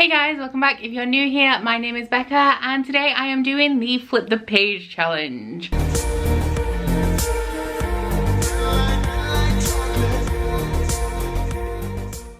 Hey guys, welcome back. If you're new here, my name is Becca and today I am doing the flip the page challenge.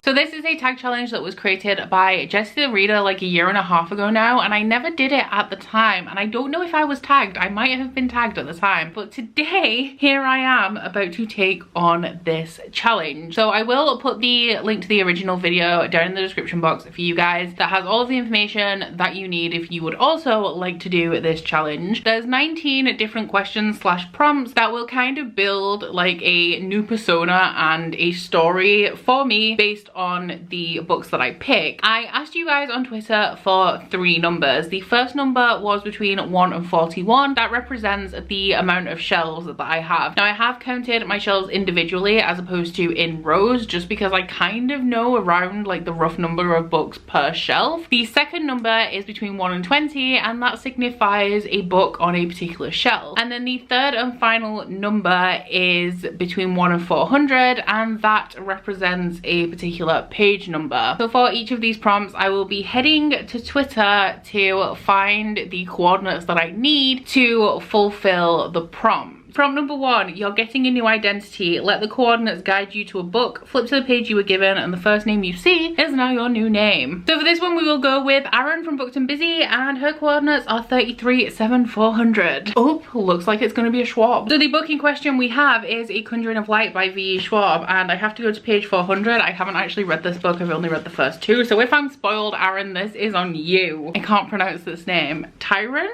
So this is a tag challenge that was created by Jessie the Reader like a year and a half ago now, and I never did it at the time, and I don't know if I was tagged. I might have been tagged at the time, but today here I am about to take on this challenge. So I will put the link to the original video down in the description box for you guys that has all of the information that you need if you would also like to do this challenge. There's 19 different questions slash prompts that will kind of build like a new persona and a story for me based on the books that I pick. I asked you guys on Twitter for 3 numbers. The first number was between 1 and 41. That represents the amount of shelves that I have. Now I have counted my shelves individually as opposed to in rows just because I kind of know around like the rough number of books per shelf. The second number is between 1 and 20 and that signifies a book on a particular shelf. And then the third and final number is between 1 and 400 and that represents a particular page number. So for each of these prompts I will be heading to Twitter to find the coordinates that I need to fulfill the prompt. Prompt number 1, you're getting a new identity. Let the coordinates guide you to a book. Flip to the page you were given and the first name you see is now your new name. So for this one we will go with Aaron from Booked and Busy and her coordinates are 337400. Oh, looks like it's going to be a Schwab. So the book in question we have is A Conjuring of Light by V. Schwab and I have to go to page 400. I haven't actually read this book, I've only read the first 2. So if I'm spoiled, Aaron, this is on you. I can't pronounce this name. Tyron?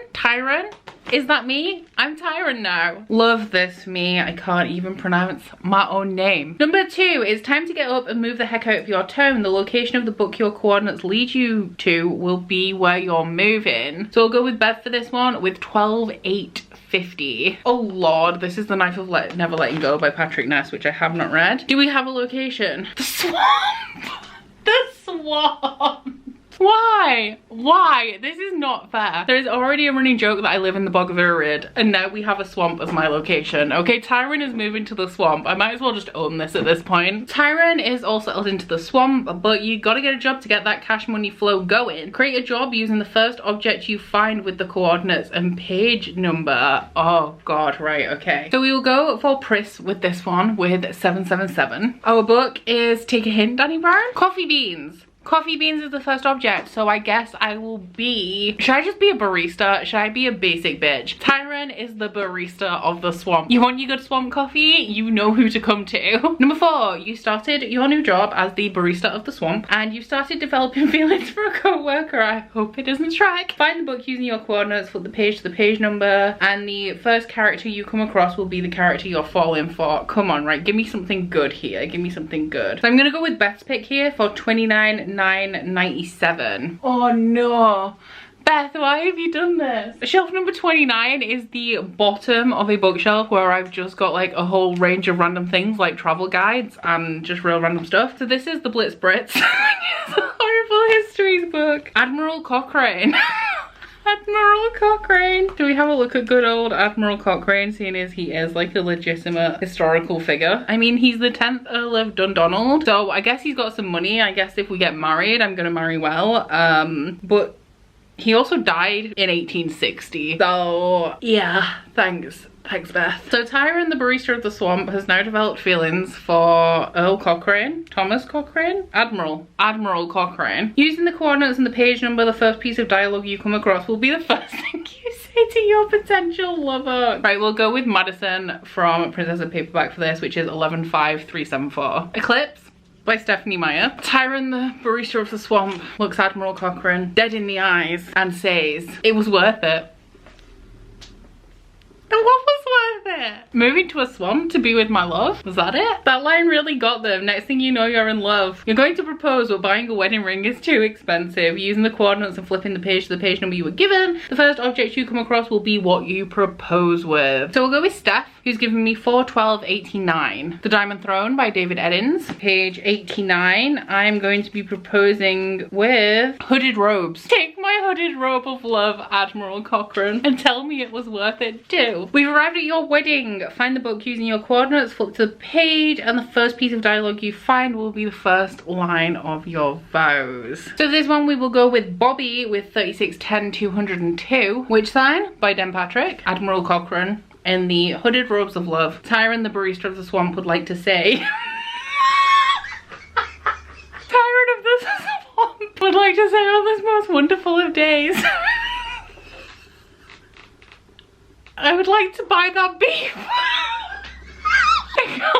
Is that me? I'm Tyron now. Love this me. I can't even pronounce my own name. Number 2, it's time to get up and move the heck out of your town. The location of the book your coordinates lead you to will be where you're moving. So we'll go with Beth for this one with 12850. Oh lord, this is The Knife of Never Letting Go by Patrick Ness, which I have not read. Do we have a location? The swamp! The swamp! Why? This is not fair. There is already a running joke that I live in the Bog of Urid and now we have a swamp as my location. Okay, Tyron is moving to the swamp. I might as well just own this at this point. Tyron is all settled into the swamp, but you gotta get a job to get that cash money flow going. Create a job using the first object you find with the coordinates and page number. Oh god, right, okay. So we will go for Pris with this one with 777. Our book is Take a Hint, Danny Brown. Coffee beans. Coffee beans is the first object, so I guess I will be... Should I just be a barista? Should I be a basic bitch? Tyron is the barista of the swamp. You want your good swamp coffee? You know who to come to. Number 4, you started your new job as the barista of the swamp and you started developing feelings for a co-worker. I hope it isn't Shrek. Find the book using your coordinates, flip the page to the page number, and the first character you come across will be the character you're falling for. Come on, right? Give me something good here. Give me something good. So I'm gonna go with Beth's pick here for 29,997. Oh no. Beth, why have you done this? Shelf number 29 is the bottom of a bookshelf where I've just got like a whole range of random things like travel guides and just real random stuff. So this is the Blitz Brits. It's a horrible histories book. Admiral Cochrane. Admiral Cochrane. Do we have a look at good old Admiral Cochrane, seeing as he is like a legitimate historical figure? I mean, he's the 10th Earl of Dundonald, so I guess he's got some money. I guess if we get married, I'm gonna marry well. But he also died in 1860. So yeah, thanks. Thanks, Beth. So Tyron, the barista of the swamp, has now developed feelings for Earl Cochrane, Thomas Cochrane, Admiral Cochrane. Using the coordinates and the page number, the first piece of dialogue you come across will be the first thing you say to your potential lover. Right, we'll go with Madison from Princess of Paperback for this, which is 115374. Eclipse by Stephanie Meyer. Tyron, the barista of the swamp, looks Admiral Cochrane dead in the eyes and says, "It was worth it." What was worth it? Moving to a swamp to be with my love? Was that it? That line really got them. Next thing you know, you're in love. You're going to propose, but buying a wedding ring is too expensive. Using the coordinates and flipping the page to the page number you were given, the first object you come across will be what you propose with. So we'll go with Steph, who's given me 41289. The Diamond Throne by David Eddins. Page 89, I'm going to be proposing with hooded robes. Take my Hooded Robe of Love, Admiral Cochrane, and tell me it was worth it too. We've arrived at your wedding. Find the book using your coordinates, flip to the page, and the first piece of dialogue you find will be the first line of your vows. So this one we will go with Bobby with 3610-202. Which sign? By Den Patrick. Admiral Cochrane. In the Hooded Robes of Love. Tyron, the barista of the swamp, would like to say. Tyron of the swamp would like to say on this most wonderful of days. I would like to buy that beef. I can't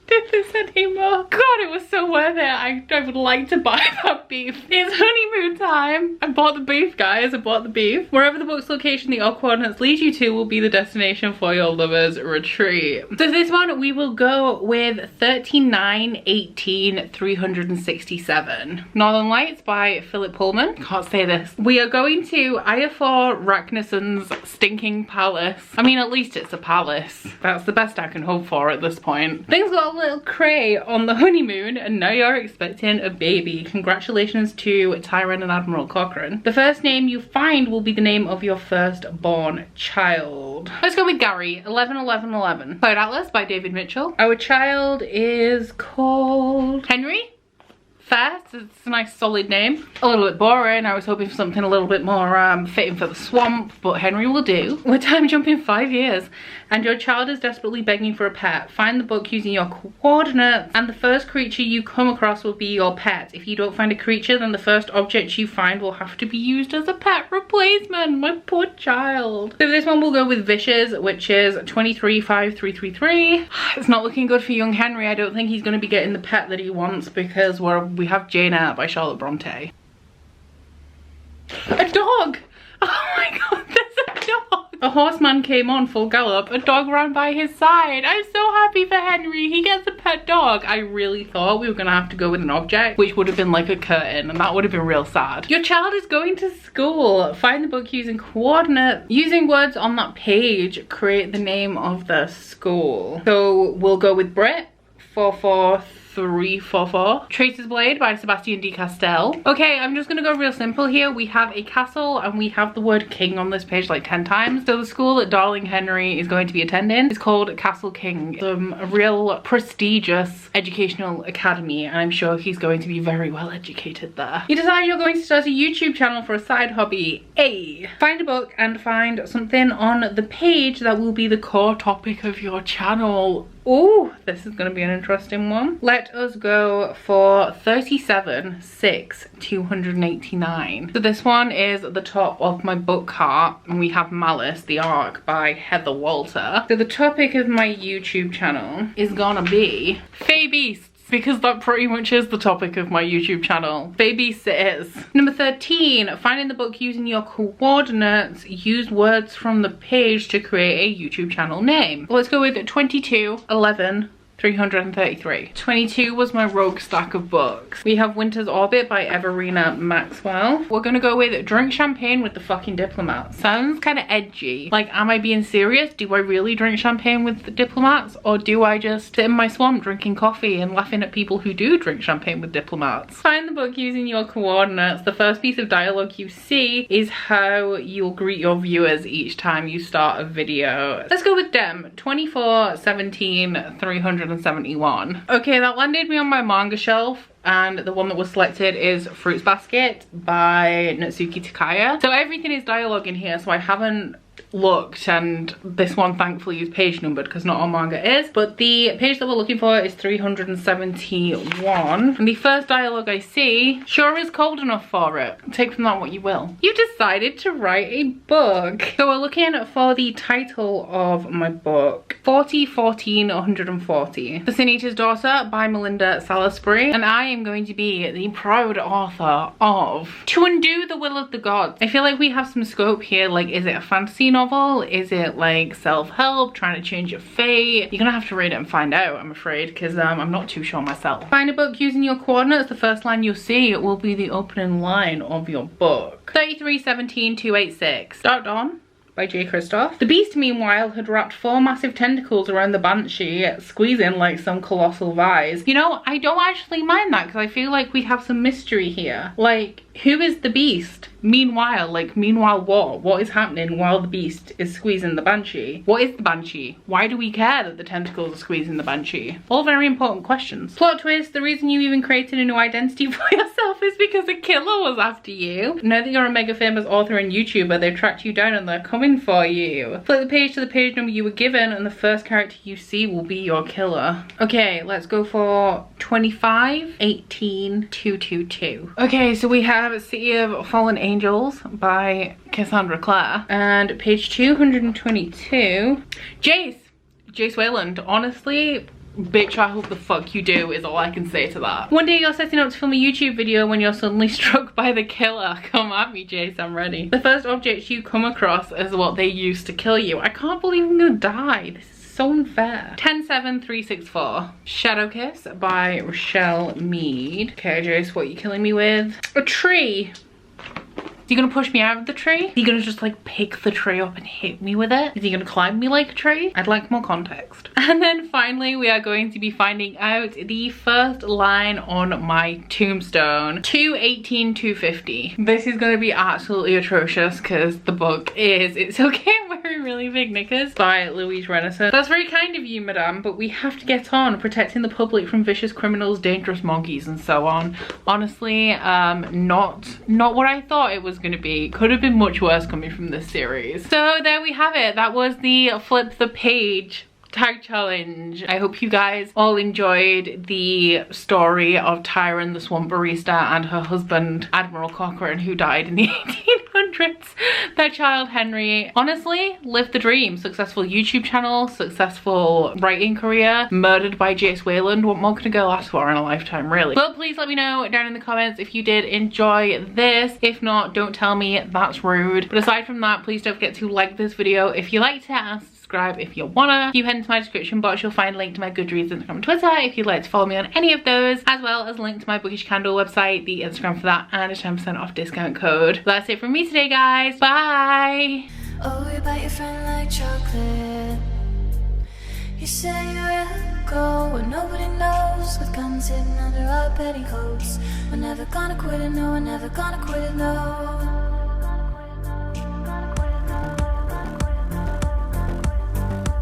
do this anymore. God, it was so worth it. I would like to buy that beef. It's honeymoon time. I bought the beef, guys. I bought the beef. Wherever the book's location that your coordinates lead you to will be the destination for your lover's retreat. So this one we will go with 3918-367. Northern Lights by Philip Pullman. Can't say this. We are going to Ifor Ragnarson's stinking palace. I mean, at least it's a palace. That's the best I can hope for at this point. Things got a little cray on the honeymoon and now you're expecting a baby. Congratulations to Tyron and Admiral Cochrane. The first name you find will be the name of your firstborn child. Let's go with Gary. 111111. Cloud Atlas by David Mitchell. Our child is called Henry. Fair, it's a nice solid name. A little bit boring. I was hoping for something a little bit more fitting for the swamp, but Henry will do. We're time jumping 5 years and your child is desperately begging for a pet. Find the book using your coordinates and the first creature you come across will be your pet. If you don't find a creature, then the first object you find will have to be used as a pet replacement. My poor child. So this one will go with Vicious, which is 235333. It's not looking good for young Henry. I don't think he's going to be getting the pet that he wants because we have Jane Eyre by Charlotte Bronte. A dog! Oh my god, there's a dog! A horseman came on full gallop. A dog ran by his side. I'm so happy for Henry. He gets a pet dog. I really thought we were gonna have to go with an object, which would have been like a curtain, and that would have been real sad. Your child is going to school. Find the book using coordinates. Using words on that page, create the name of the school. So we'll go with Brit. 44344. Tracer's Blade by Sebastian de Castell. Okay, I'm just gonna go real simple here. We have a castle and we have the word king on this page like 10 times. So the school that darling Henry is going to be attending is called Castle King. A real prestigious educational academy, and I'm sure he's going to be very well educated there. You decide you're going to start a YouTube channel for a side hobby. Find a book and find something on the page that will be the core topic of your channel. Oh, this is going to be an interesting one. Let us go for 376289. So this one is at the top of my book cart, and we have Malice, the Ark by Heather Walter. So the topic of my YouTube channel is gonna be Fae Beasts, because that pretty much is the topic of my YouTube channel. Babysitters. Number 13, finding the book using your coordinates. Use words from the page to create a YouTube channel name. Let's go with 2211-333. 22 was my rogue stack of books. We have Winter's Orbit by Everina Maxwell. We're gonna go with Drink Champagne with the Fucking Diplomats. Sounds kind of edgy. Like, am I being serious? Do I really drink champagne with the diplomats? Or do I just sit in my swamp drinking coffee and laughing at people who do drink champagne with diplomats? Find the book using your coordinates. The first piece of dialogue you see is how you'll greet your viewers each time you start a video. Let's go with Dem. 2417-371. Okay, that landed me on my manga shelf, and the one that was selected is Fruits Basket by Natsuki Takaya. So everything is dialogue in here, so I haven't looked, and this one thankfully is page numbered because not all manga is, but the page that we're looking for is 371, and the first dialogue I see sure is cold enough for it. Take from that what you will. You decided to write a book. So we're looking for the title of my book, 4014-140. The Sin Eater's Daughter by Melinda Salisbury, and I am going to be the proud author of To Undo the Will of the Gods. I feel like we have some scope here. Like, is it a fantasy novel? Is it like self-help, trying to change your fate? You're gonna have to read it and find out, I'm afraid, because I'm not too sure myself. Find a book using your coordinates. The first line you'll see will be the opening line of your book. 3317-286. Dark Dawn by J. Christoph. The beast, meanwhile, had wrapped 4 massive tentacles around the banshee, squeezing like some colossal vise. You know, I don't actually mind that because I feel like we have some mystery here. Like, who is the beast? Meanwhile, like, meanwhile what? What is happening while the beast is squeezing the banshee? What is the banshee? Why do we care that the tentacles are squeezing the banshee? All very important questions. Plot twist, the reason you even created a new identity for yourself is because a killer was after you. Now that you're a mega famous author and YouTuber, they've tracked you down and they're coming for you. Flip the page to the page number you were given and the first character you see will be your killer. Okay, let's go for 25, 18, 222. Okay, so we have City of Fallen Angels by Cassandra Clare. And page 222. Jace Wayland. Honestly, bitch, I hope the fuck you do is all I can say to that. One day you're setting up to film a YouTube video when you're suddenly struck by the killer. Come at me, Jace, I'm ready. The first object you come across is what they used to kill you. I can't believe I'm gonna die. This is so unfair. 10364. Shadow Kiss by Rochelle Mead. Okay, Jace, what are you killing me with? A tree. Is he gonna push me out of the tree? Is he gonna just like pick the tree up and hit me with it? Is he gonna climb me like a tree? I'd like more context. And then finally we are going to be finding out the first line on my tombstone. 218-250. This is gonna be absolutely atrocious because the book is It's Okay I'm Wearing Really Big Knickers by Louise Renison. That's very kind of you, madame, but we have to get on protecting the public from vicious criminals, dangerous monkeys, and so on. Honestly, not what I thought it was gonna be. Could have been much worse coming from this series. So there we have it. That was the flip the page tag challenge. I hope you guys all enjoyed the story of Tyron the Swamp Barista and her husband Admiral Cochrane, who died in the 1800s. Their child Henry. Honestly, lived the dream. Successful YouTube channel, successful writing career, murdered by Jace Wayland. What more could a girl ask for in a lifetime, really? But please let me know down in the comments if you did enjoy this. If not, don't tell me, that's rude. But aside from that, please don't forget to like this video if you liked it and subscribe if you wanna. If you head into my description box, you'll find a link to my Goodreads, Instagram and Twitter if you'd like to follow me on any of those, as well as a link to my Bookish candle website, the Instagram for that, and a 10% off discount code. But that's it from me today, guys. Bye. Oh, you bite your friend like chocolate. You say you will go where nobody knows, with guns hidden under our petticoats. We're never gonna quit it, no, we're never gonna quit it, no.